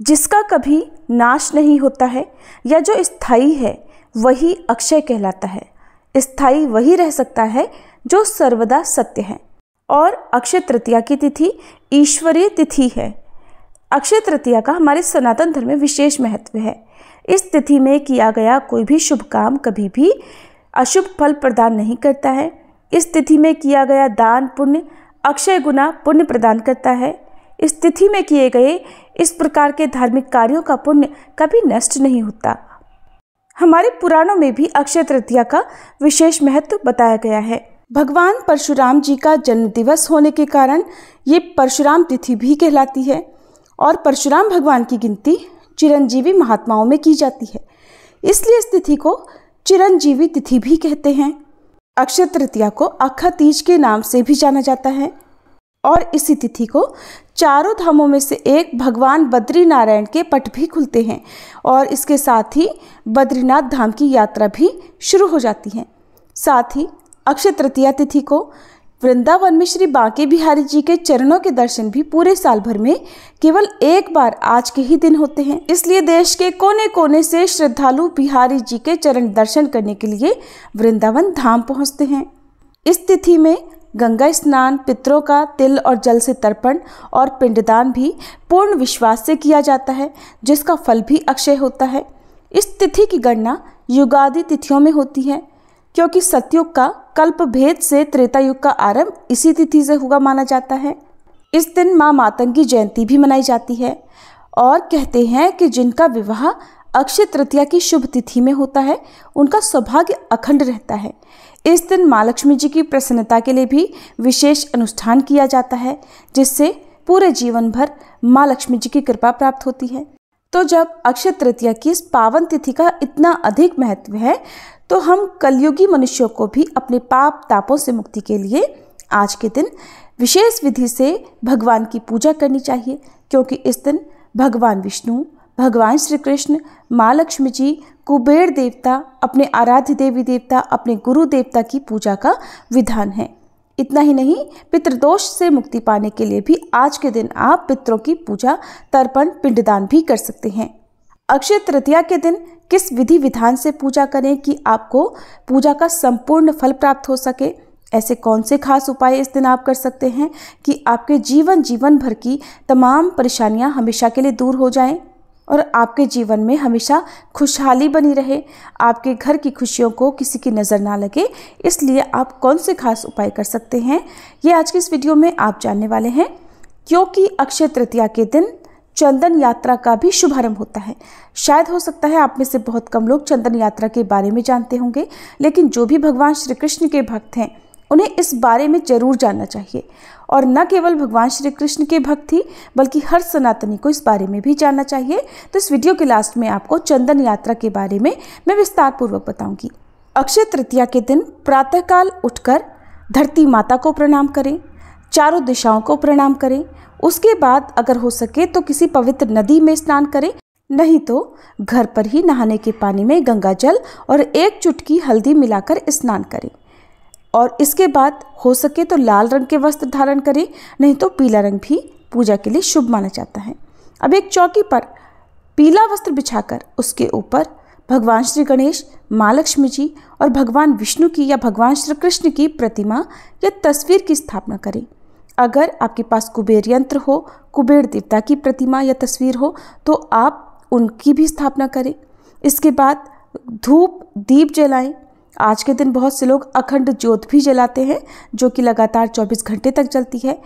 जिसका कभी नाश नहीं होता है या जो स्थायी है वही अक्षय कहलाता है। स्थायी वही रह सकता है जो सर्वदा सत्य है। और अक्षय तृतीया की तिथि ईश्वरीय तिथि है। अक्षय तृतीया का हमारे सनातन धर्म में विशेष महत्व है। इस तिथि में किया गया कोई भी शुभ काम कभी भी अशुभ फल प्रदान नहीं करता है। इस तिथि में किया गया दान पुण्य अक्षय गुना पुण्य प्रदान करता है। इस तिथि में किए गए इस प्रकार के धार्मिक कार्यों का पुण्य कभी नष्ट नहीं होता। हमारे पुराणों में भी अक्षय तृतीया का विशेष महत्व बताया गया है। भगवान परशुराम जी का जन्म दिवस होने के कारण ये परशुराम तिथि भी कहलाती है और परशुराम भगवान की गिनती चिरंजीवी महात्माओं में की जाती है, इसलिए इस तिथि को चिरंजीवी तिथि भी कहते हैं। अक्षय तृतीया को अखा तीज के नाम से भी जाना जाता है और इसी तिथि को चारों धामों में से एक भगवान बद्रीनारायण के पट भी खुलते हैं और इसके साथ ही बद्रीनाथ धाम की यात्रा भी शुरू हो जाती है। साथ ही अक्षय तृतीया तिथि को वृंदावन में श्री बांके बिहारी जी के चरणों के दर्शन भी पूरे साल भर में केवल एक बार आज के ही दिन होते हैं, इसलिए देश के कोने कोने से श्रद्धालु बिहारी जी के चरण दर्शन करने के लिए वृंदावन धाम पहुंचते हैं। इस तिथि में गंगा स्नान, पितरों का तिल और जल से तर्पण और पिंडदान भी पूर्ण विश्वास से किया जाता है, जिसका फल भी अक्षय होता है। इस तिथि की गणना युगादि तिथियों में होती है, क्योंकि सतयुग का कल्प भेद से त्रेता युग का आरंभ इसी तिथि से हुआ माना जाता है। इस दिन माँ मातंगी जयंती भी मनाई जाती है और कहते हैं कि जिनका विवाह अक्षय तृतीया की शुभ तिथि में होता है उनका सौभाग्य अखंड रहता है। इस दिन माँ लक्ष्मी जी की प्रसन्नता के लिए भी विशेष अनुष्ठान किया जाता है, जिससे पूरे जीवन भर माँ लक्ष्मी जी की कृपा प्राप्त होती है। तो जब अक्षय तृतीया की इस पावन तिथि का इतना अधिक महत्व है तो हम कलयुगी मनुष्यों को भी अपने पाप तापों से मुक्ति के लिए आज के दिन विशेष विधि से भगवान की पूजा करनी चाहिए, क्योंकि इस दिन भगवान विष्णु, भगवान श्री कृष्ण, माँ लक्ष्मी जी, कुबेर देवता, अपने आराध्य देवी देवता, अपने गुरु देवता की पूजा का विधान है। इतना ही नहीं, पितृदोष से मुक्ति पाने के लिए भी आज के दिन आप पितरों की पूजा, तर्पण, पिंडदान भी कर सकते हैं। अक्षय तृतीया के दिन किस विधि विधान से पूजा करें कि आपको पूजा का संपूर्ण फल प्राप्त हो सके, ऐसे कौन से खास उपाय इस दिन आप कर सकते हैं कि आपके जीवन भर की तमाम परेशानियां हमेशा के लिए दूर हो जाएं और आपके जीवन में हमेशा खुशहाली बनी रहे, आपके घर की खुशियों को किसी की नज़र ना लगे। इसलिए आप कौन से खास उपाय कर सकते हैं, ये आज की इस वीडियो में आप जानने वाले हैं। क्योंकि अक्षय तृतीया के दिन चंदन यात्रा का भी शुभारंभ होता है। शायद हो सकता है आप में से बहुत कम लोग चंदन यात्रा के बारे में जानते होंगे, लेकिन जो भी भगवान श्री कृष्ण के भक्त हैं उन्हें इस बारे में जरूर जानना चाहिए। और न केवल भगवान श्री कृष्ण के भक्त ही बल्कि हर सनातनी को इस बारे में भी जानना चाहिए। तो इस वीडियो के लास्ट में आपको चंदन यात्रा के बारे में मैं विस्तार पूर्वक बताऊंगी। अक्षय तृतीया के दिन प्रातःकाल उठकर धरती माता को प्रणाम करें, चारों दिशाओं को प्रणाम करें। उसके बाद अगर हो सके तो किसी पवित्र नदी में स्नान करें, नहीं तो घर पर ही नहाने के पानी में गंगा जल और एक चुटकी हल्दी मिलाकर स्नान करें। और इसके बाद हो सके तो लाल रंग के वस्त्र धारण करें, नहीं तो पीला रंग भी पूजा के लिए शुभ माना जाता है। अब एक चौकी पर पीला वस्त्र बिछाकर उसके ऊपर भगवान श्री गणेश, माँ लक्ष्मी जी और भगवान विष्णु की या भगवान श्री कृष्ण की प्रतिमा या तस्वीर की स्थापना करें। अगर आपके पास कुबेर यंत्र हो, कुबेर देवता की प्रतिमा या तस्वीर हो तो आप उनकी भी स्थापना करें। इसके बाद धूप दीप जलाएं। आज के दिन बहुत से लोग अखंड ज्योत भी जलाते हैं, जो कि लगातार 24 घंटे तक जलती है।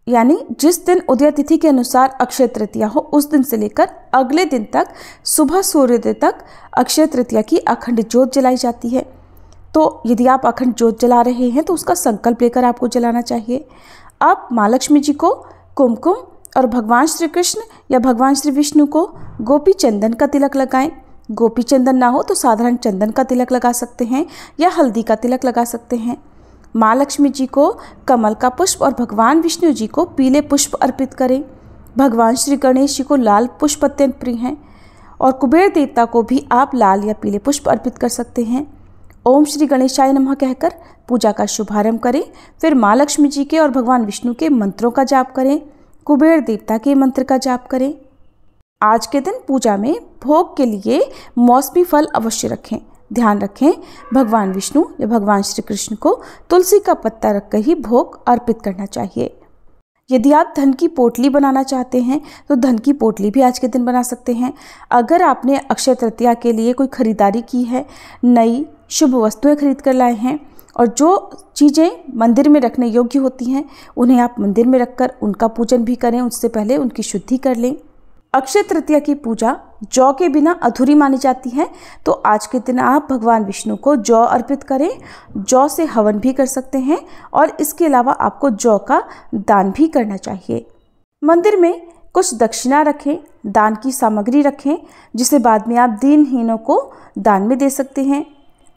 यानी जिस दिन उदय तिथि के अनुसार अक्षय तृतीया हो उस दिन से लेकर अगले दिन तक सुबह सूर्योदय तक अक्षय तृतीया की अखंड ज्योत जलाई जाती है। तो यदि आप अखंड ज्योत जला रहे हैं तो उसका संकल्प लेकर आपको जलाना चाहिए। आप माँ लक्ष्मी जी को कुमकुम और भगवान श्री कृष्ण या भगवान श्री विष्णु को गोपी चंदन का तिलक लगाएं। गोपी चंदन ना हो तो साधारण चंदन का तिलक लगा सकते हैं या हल्दी का तिलक लगा सकते हैं। माँ लक्ष्मी जी को कमल का पुष्प और भगवान विष्णु जी को पीले पुष्प अर्पित करें। भगवान श्री गणेश जी को लाल पुष्प अत्यंत प्रिय हैं और कुबेर देवता को भी आप लाल या पीले पुष्प अर्पित कर सकते हैं। ओम श्री गणेशाय नमः कहकर पूजा का शुभारंभ करें। फिर माँ लक्ष्मी जी के और भगवान विष्णु के मंत्रों का जाप करें, कुबेर देवता के मंत्र का जाप करें। आज के दिन पूजा में भोग के लिए मौसमी फल अवश्य रखें। ध्यान रखें, भगवान विष्णु या भगवान श्री कृष्ण को तुलसी का पत्ता रखकर ही भोग अर्पित करना चाहिए। यदि आप धन की पोटली बनाना चाहते हैं तो धन की पोटली भी आज के दिन बना सकते हैं। अगर आपने अक्षय तृतीया के लिए कोई खरीदारी की है, नई शुभ वस्तुएं खरीद कर लाए हैं और जो चीज़ें मंदिर में रखने योग्य होती हैं उन्हें आप मंदिर में रखकर उनका पूजन भी करें, उससे पहले उनकी शुद्धि कर लें। अक्षय तृतीया की पूजा जौ के बिना अधूरी मानी जाती है, तो आज के दिन आप भगवान विष्णु को जौ अर्पित करें। जौ से हवन भी कर सकते हैं और इसके अलावा आपको जौ का दान भी करना चाहिए। मंदिर में कुछ दक्षिणा रखें, दान की सामग्री रखें, जिसे बाद में आप दीनहीनों को दान में दे सकते हैं।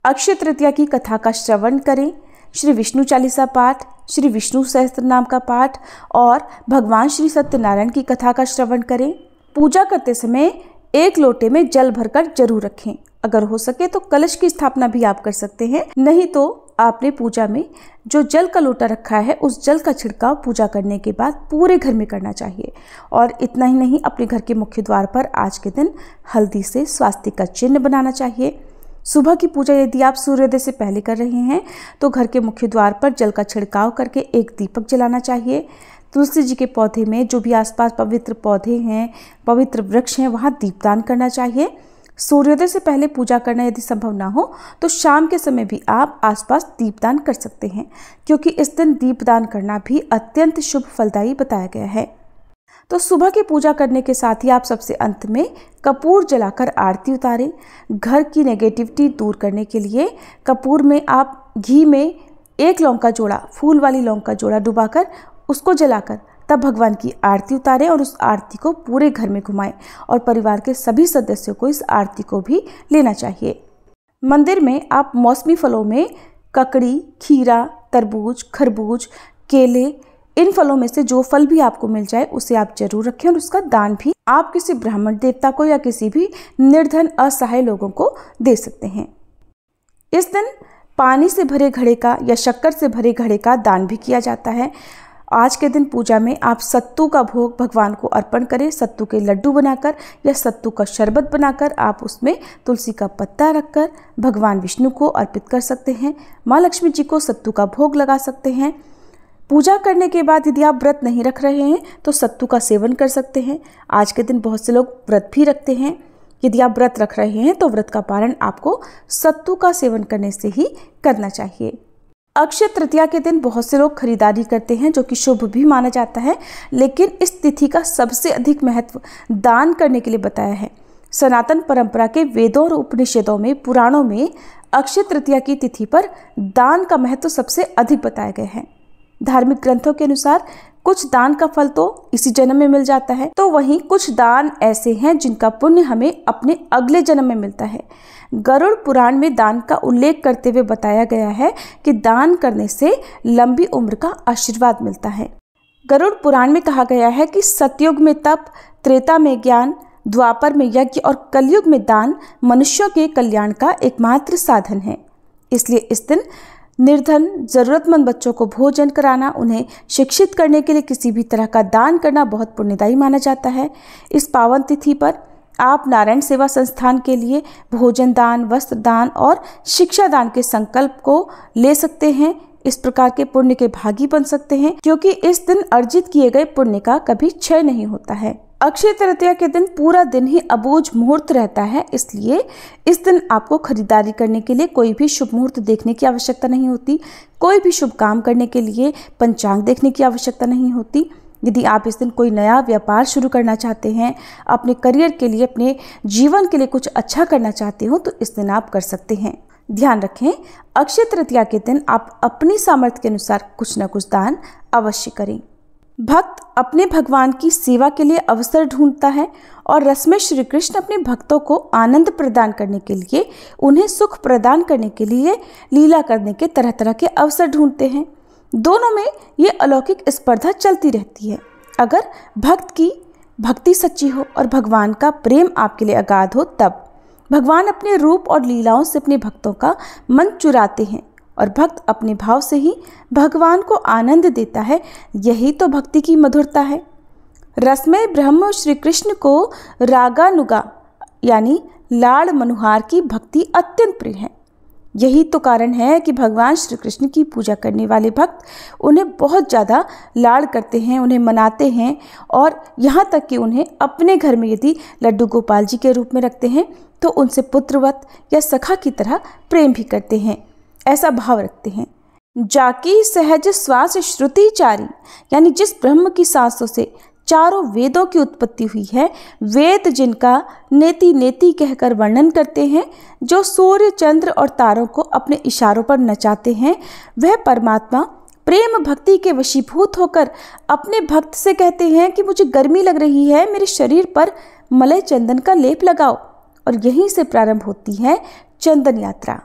अक्षय तृतीया की कथा का श्रवण करें। श्री विष्णु चालीसा पाठ, श्री विष्णु सहस्त्र नाम का पाठ और भगवान श्री सत्यनारायण की कथा का श्रवण करें। पूजा करते समय एक लोटे में जल भरकर जरूर रखें। अगर हो सके तो कलश की स्थापना भी आप कर सकते हैं, नहीं तो आपने पूजा में जो जल का लोटा रखा है उस जल का छिड़काव पूजा करने के बाद पूरे घर में करना चाहिए। और इतना ही नहीं, अपने घर के मुख्य द्वार पर आज के दिन हल्दी से स्वास्तिक का चिन्ह बनाना चाहिए। सुबह की पूजा यदि आप सूर्योदय से पहले कर रहे हैं तो घर के मुख्य द्वार पर जल का छिड़काव करके एक दीपक जलाना चाहिए। तुलसी जी के पौधे में जो भी आसपास पवित्र पौधे हैं, पवित्र वृक्ष हैं, वहाँ दीपदान करना चाहिए। सूर्योदय से पहले पूजा करना यदि संभव ना हो तो शाम के समय भी आप आसपास दीपदान कर सकते हैं, क्योंकि इस दिन दीपदान करना भी अत्यंत शुभ फलदायी बताया गया है। तो सुबह की पूजा करने के साथ ही आप सबसे अंत में कपूर जलाकर आरती उतारें। घर की नेगेटिविटी दूर करने के लिए कपूर में आप घी में एक लौंग का जोड़ा, फूल वाली लौंग का जोड़ा डुबाकर उसको जलाकर तब भगवान की आरती उतारें और उस आरती को पूरे घर में घुमाएं और परिवार के सभी सदस्यों को इस आरती को भी लेना चाहिए। मंदिर में आप मौसमी फलों में ककड़ी, खीरा, तरबूज, खरबूज, केले, इन फलों में से जो फल भी आपको मिल जाए उसे आप जरूर रखें और उसका दान भी आप किसी ब्राह्मण देवता को या किसी भी निर्धन असहाय लोगों को दे सकते हैं। इस दिन पानी से भरे घड़े का या शक्कर से भरे घड़े का दान भी किया जाता है। आज के दिन पूजा में आप सत्तू का भोग भगवान को अर्पण करें। सत्तू के लड्डू बनाकर या सत्तू का शरबत बनाकर आप उसमें तुलसी का पत्ता रखकर भगवान विष्णु को अर्पित कर सकते हैं। माँ लक्ष्मी जी को सत्तू का भोग लगा सकते हैं। पूजा करने के बाद यदि आप व्रत नहीं रख रहे हैं तो सत्तू का सेवन कर सकते हैं। आज के दिन बहुत से लोग व्रत भी रखते हैं। यदि आप व्रत रख रहे हैं तो व्रत का पालन आपको सत्तू का सेवन करने से ही करना चाहिए। अक्षय तृतीया के दिन बहुत से लोग खरीदारी करते हैं, जो कि शुभ भी माना जाता है, लेकिन इस तिथि का सबसे अधिक महत्व दान करने के लिए बताया है। सनातन परंपरा के वेदों और उपनिषदों में, पुराणों में अक्षय तृतीया की तिथि पर दान का महत्व सबसे अधिक बताया गया है। धार्मिक ग्रंथों के अनुसार कुछ दान का फल तो इसी जन्म में मिल जाता है, तो वहीं कुछ दान ऐसे हैं जिनका पुण्य हमें अपने अगले जन्म में मिलता है। गरुड़ पुराण में दान का उल्लेख करते हुए बताया गया है कि दान करने से लंबी उम्र का आशीर्वाद मिलता है। गरुड़ पुराण में कहा गया है कि सतयुग में तप, त्रेता में ज्ञान, द्वापर में यज्ञ और कलयुग में दान मनुष्यों के कल्याण का एकमात्र साधन है। इसलिए इस दिन निर्धन, जरूरतमंद बच्चों को भोजन कराना, उन्हें शिक्षित करने के लिए किसी भी तरह का दान करना बहुत पुण्यदायी माना जाता है। इस पावन तिथि पर आप नारायण सेवा संस्थान के लिए भोजन दान, वस्त्र दान और शिक्षा दान के संकल्प को ले सकते हैं। इस प्रकार के पुण्य के भागी बन सकते हैं, क्योंकि इस दिन अर्जित किए गए पुण्य का कभी क्षय नहीं होता है। अक्षय तृतीया के दिन पूरा दिन ही अबूझ मुहूर्त रहता है, इसलिए इस दिन आपको खरीदारी करने के लिए कोई भी शुभ मुहूर्त देखने की आवश्यकता नहीं होती। कोई भी शुभ काम करने के लिए पंचांग देखने की आवश्यकता नहीं होती। यदि आप इस दिन कोई नया व्यापार शुरू करना चाहते हैं, अपने करियर के लिए, अपने जीवन के लिए कुछ अच्छा करना चाहते हो, तो इस दिन आप कर सकते हैं। ध्यान रखें, अक्षय तृतीया के दिन आप अपनी सामर्थ्य के अनुसार कुछ न कुछ दान अवश्य करें। भक्त अपने भगवान की सेवा के लिए अवसर ढूंढता है और रसमय श्री कृष्ण अपने भक्तों को आनंद प्रदान करने के लिए, उन्हें सुख प्रदान करने के लिए लीला करने के तरह तरह के अवसर ढूंढते हैं। दोनों में ये अलौकिक स्पर्धा चलती रहती है। अगर भक्त की भक्ति सच्ची हो और भगवान का प्रेम आपके लिए अगाध हो, तब भगवान अपने रूप और लीलाओं से अपने भक्तों का मन चुराते हैं और भक्त अपने भाव से ही भगवान को आनंद देता है। यही तो भक्ति की मधुरता है। रसमय ब्रह्म श्री कृष्ण को रागानुगा यानी लाड़ मनुहार की भक्ति अत्यंत प्रिय है। यही तो कारण है कि भगवान श्री कृष्ण की पूजा करने वाले भक्त उन्हें बहुत ज़्यादा लाड़ करते हैं, उन्हें मनाते हैं और यहाँ तक कि उन्हें अपने घर में यदि लड्डू गोपाल जी के रूप में रखते हैं तो उनसे पुत्रवत या सखा की तरह प्रेम भी करते हैं, ऐसा भाव रखते हैं। जाकी सहज श्वास श्रुति चारी यानी जिस ब्रह्म की सांसों से चारों वेदों की उत्पत्ति हुई है, वेद जिनका नेति नेति कहकर वर्णन करते हैं, जो सूर्य चंद्र और तारों को अपने इशारों पर नचाते हैं, वह परमात्मा प्रेम भक्ति के वशीभूत होकर अपने भक्त से कहते हैं कि मुझे गर्मी लग रही है, मेरे शरीर पर मलय चंदन का लेप लगाओ। और यहीं से प्रारंभ होती है चंदन यात्रा।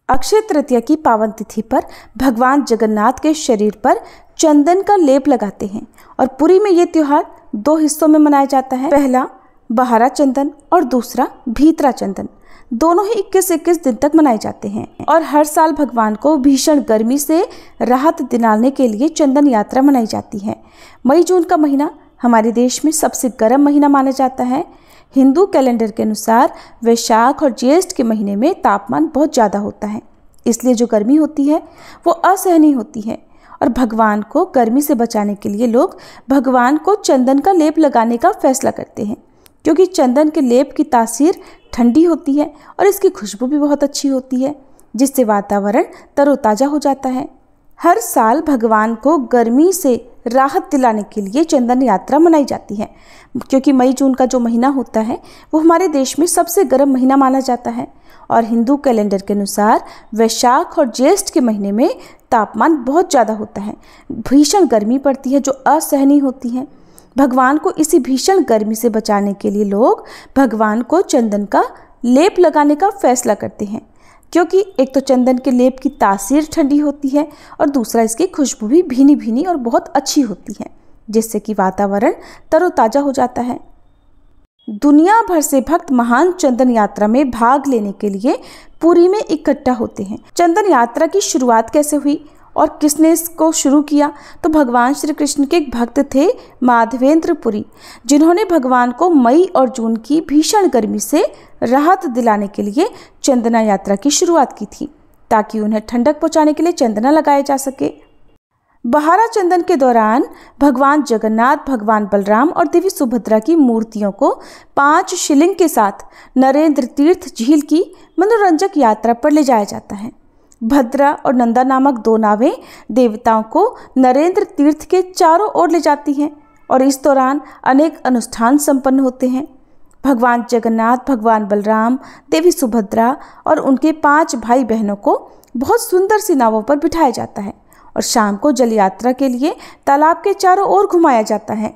अक्षय तृतीया की पावन तिथि पर भगवान जगन्नाथ के शरीर पर चंदन का लेप लगाते हैं और पुरी में ये त्योहार 2 हिस्सों में मनाया जाता है। पहला बहारा चंदन और दूसरा भीतरा चंदन। दोनों ही 21-21 दिन तक मनाए जाते हैं और हर साल भगवान को भीषण गर्मी से राहत दिलाने के लिए चंदन यात्रा मनाई जाती है। मई जून का महीना हमारे देश में सबसे गर्म महीना माना जाता है। हिंदू कैलेंडर के अनुसार वैशाख और ज्येष्ठ के महीने में तापमान बहुत ज़्यादा होता है, इसलिए जो गर्मी होती है वो असहनीय होती है और भगवान को गर्मी से बचाने के लिए लोग भगवान को चंदन का लेप लगाने का फैसला करते हैं, क्योंकि चंदन के लेप की तासीर ठंडी होती है और इसकी खुशबू भी बहुत अच्छी होती है, जिससे वातावरण तरोताज़ा हो जाता है। हर साल भगवान को गर्मी से राहत दिलाने के लिए चंदन यात्रा मनाई जाती है, क्योंकि मई जून का जो महीना होता है वो हमारे देश में सबसे गर्म महीना माना जाता है और हिंदू कैलेंडर के अनुसार वैशाख और ज्येष्ठ के महीने में तापमान बहुत ज़्यादा होता है, भीषण गर्मी पड़ती है जो असहनीय होती है। भगवान को इसी भीषण गर्मी से बचाने के लिए लोग भगवान को चंदन का लेप लगाने का फैसला करते हैं, क्योंकि एक तो चंदन के लेप की तासीर ठंडी होती है और दूसरा इसकी खुशबू भी भीनी भीनी और बहुत अच्छी होती है, जिससे कि वातावरण तरोताज़ा हो जाता है। दुनिया भर से भक्त महान चंदन यात्रा में भाग लेने के लिए पुरी में इकट्ठा होते हैं। चंदन यात्रा की शुरुआत कैसे हुई और किसने इसको शुरू किया? तो भगवान श्री कृष्ण के एक भक्त थे माधवेंद्र पुरी, जिन्होंने भगवान को मई और जून की भीषण गर्मी से राहत दिलाने के लिए चंदना यात्रा की शुरुआत की थी, ताकि उन्हें ठंडक पहुंचाने के लिए चंदना लगाया जा सके। बहारा चंदन के दौरान भगवान जगन्नाथ, भगवान बलराम और देवी सुभद्रा की मूर्तियों को 5 शिवलिंग के साथ नरेंद्र तीर्थ झील की मनोरंजक यात्रा पर ले जाया जाता है। भद्रा और नंदा नामक 2 नावें देवताओं को नरेंद्र तीर्थ के चारों ओर ले जाती हैं और इस दौरान अनेक अनुष्ठान संपन्न होते हैं। भगवान जगन्नाथ, भगवान बलराम, देवी सुभद्रा और उनके 5 भाई बहनों को बहुत सुंदर सी नावों पर बिठाया जाता है और शाम को जल यात्रा के लिए तालाब के चारों ओर घुमाया जाता है।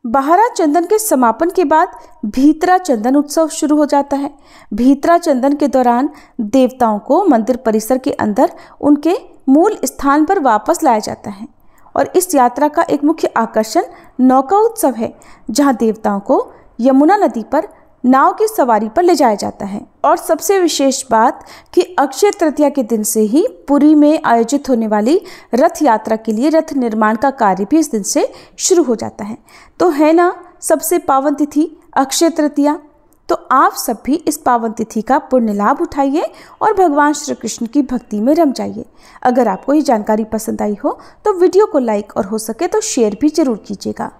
बहारा चंदन के समापन के बाद भीतरा चंदन उत्सव शुरू हो जाता है। भीतरा चंदन के दौरान देवताओं को मंदिर परिसर के अंदर उनके मूल स्थान पर वापस लाया जाता है और इस यात्रा का एक मुख्य आकर्षण नौका उत्सव है, जहां देवताओं को यमुना नदी पर नाव की सवारी पर ले जाया जाता है। और सबसे विशेष बात कि अक्षय तृतीया के दिन से ही पुरी में आयोजित होने वाली रथ यात्रा के लिए रथ निर्माण का कार्य भी इस दिन से शुरू हो जाता है। तो है ना सबसे पावन तिथि अक्षय तृतीया। तो आप सब भी इस पावन तिथि का पुण्य लाभ उठाइए और भगवान श्री कृष्ण की भक्ति में रम जाइए। अगर आपको ये जानकारी पसंद आई हो तो वीडियो को लाइक और हो सके तो शेयर भी जरूर कीजिएगा।